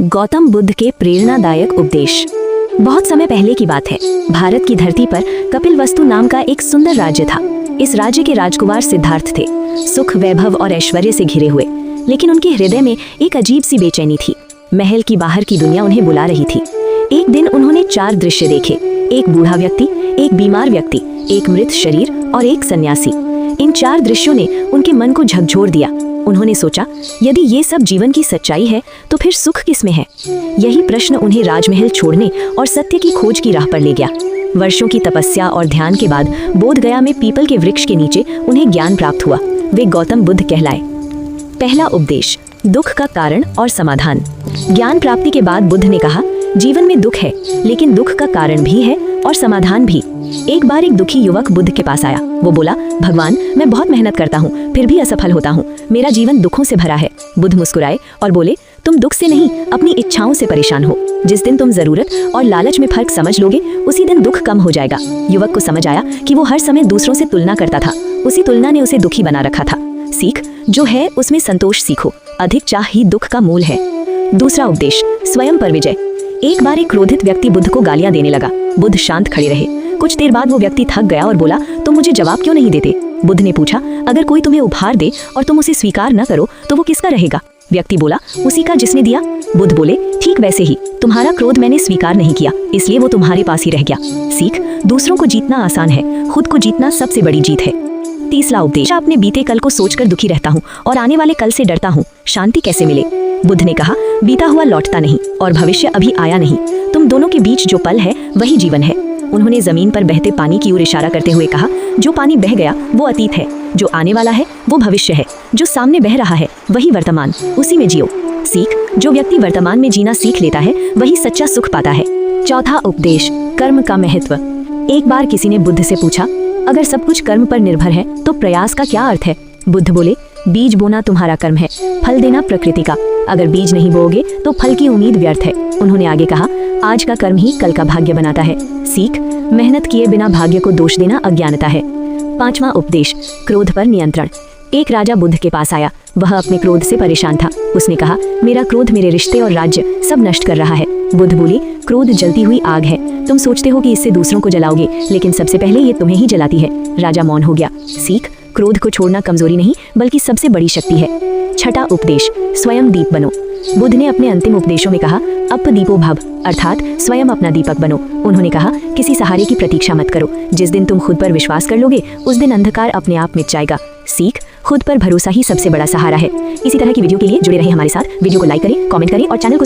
गौतम बुद्ध के प्रेरणादायक उपदेश। बहुत समय पहले की बात है। भारत की धरती पर कपिलवस्तु नाम का एक सुंदर राज्य था। इस राज्य के राजकुमार सिद्धार्थ थे, सुख, वैभव और ऐश्वर्य से घिरे हुए, लेकिन उनके हृदय में एक अजीब सी बेचैनी थी। महल की बाहर की दुनिया उन्हें बुला रही थी। एक दिन उन्होंने 4 दृश्य देखे, एक बूढ़ा व्यक्ति, एक बीमार व्यक्ति, एक मृत शरीर और एक सन्यासी। इन 4 दृश्यों ने उनके मन को झकझोर दिया। उन्होंने सोचा, यदि ये सब जीवन की सच्चाई है तो फिर सुख किस में है? यही प्रश्न उन्हें राजमहल छोड़ने और सत्य की खोज की राह पर ले गया। वर्षों की तपस्या और ध्यान के बाद बोधगया में पीपल के वृक्ष के नीचे उन्हें ज्ञान प्राप्त हुआ। वे गौतम बुद्ध कहलाए। पहला उपदेश, दुख का कारण और समाधान। ज्ञान प्राप्ति के बाद बुद्ध ने कहा, जीवन में दुख है, लेकिन दुख का कारण भी है और समाधान भी। एक बार एक दुखी युवक बुद्ध के पास आया। वो बोला, भगवान, मैं बहुत मेहनत करता हूँ, फिर भी असफल होता हूँ। मेरा जीवन दुखों से भरा है। बुद्ध मुस्कुराए और बोले, तुम दुख से नहीं, अपनी इच्छाओं से परेशान हो। जिस दिन तुम जरूरत और लालच में फर्क समझ लोगे, उसी दिन दुख कम हो जाएगा। युवक को समझ आया कि वो हर समय दूसरों से तुलना करता था। उसी तुलना ने उसे दुखी बना रखा था। सीख, जो है उसमें संतोष सीखो, अधिक चाह ही दुख का मूल है। दूसरा उपदेश, स्वयं पर विजय। एक बार एक क्रोधित व्यक्ति बुद्ध को गालियां देने लगा। बुद्ध शांत खड़े रहे। कुछ देर बाद वो व्यक्ति थक गया और बोला, तुम मुझे जवाब क्यों नहीं देते? बुद्ध ने पूछा, अगर कोई तुम्हें उपहार दे और तुम उसे स्वीकार न करो तो वो किसका रहेगा? व्यक्ति बोला, उसी का जिसने दिया। बुद्ध बोले, ठीक वैसे ही तुम्हारा क्रोध मैंने स्वीकार नहीं किया, इसलिए वो तुम्हारे पास ही रह गया। सीख, दूसरों को जीतना आसान है, खुद को जीतना सबसे बड़ी जीत है। तीसरा उपदेश, अपने बीते कल को सोचकर दुखी रहता हूँ और आने वाले कल से डरता हूँ, शांति कैसे मिले? बुद्ध ने कहा, बीता हुआ लौटता नहीं और भविष्य अभी आया नहीं। तुम दोनों के बीच जो पल है वही जीवन है। उन्होंने जमीन पर बहते पानी की ओर इशारा करते हुए कहा, जो पानी बह गया वो अतीत है, जो आने वाला है वो भविष्य है, जो सामने बह रहा है वही वर्तमान, उसी में जियो। सीख, जो व्यक्ति वर्तमान में जीना सीख लेता है वही सच्चा सुख पाता है। चौथा उपदेश, कर्म का महत्व। एक बार किसी ने बुद्ध से पूछा, अगर सब कुछ कर्म पर निर्भर है तो प्रयास का क्या अर्थ है? बुद्ध बोले, बीज बोना तुम्हारा कर्म है, फल देना प्रकृति का। अगर बीज नहीं बोओगे तो फल की उम्मीद व्यर्थ है। उन्होंने आगे कहा, आज का कर्म ही कल का भाग्य बनाता है। सीख, मेहनत किए बिना भाग्य को दोष देना अज्ञानता है। पांचवा उपदेश, क्रोध पर नियंत्रण। एक राजा बुद्ध के पास आया। वह अपने क्रोध से परेशान था। उसने कहा, मेरा क्रोध मेरे रिश्ते और राज्य सब नष्ट कर रहा है। बुद्ध बोले, क्रोध जलती हुई आग है, तुम सोचते हो कि इससे दूसरों को जलाओगे, लेकिन सबसे पहले ये तुम्हें ही जलाती है। राजा मौन हो गया। सीख, क्रोध को छोड़ना कमजोरी नहीं बल्कि सबसे बड़ी शक्ति है। छठा उपदेश, स्वयं दीप बनो। बुद्ध ने अपने अंतिम उपदेशों में कहा, अप दीपो भव, अर्थात स्वयं अपना दीपक बनो। उन्होंने कहा, किसी सहारे की प्रतीक्षा मत करो। जिस दिन तुम खुद पर विश्वास कर लोगे, उस दिन अंधकार अपने आप मिट जाएगा। सीख, खुद पर भरोसा ही सबसे बड़ा सहारा है। इसी तरह की वीडियो के लिए जुड़े रहें हमारे साथ। वीडियो को लाइक करें, कमेंट करें और चैनल को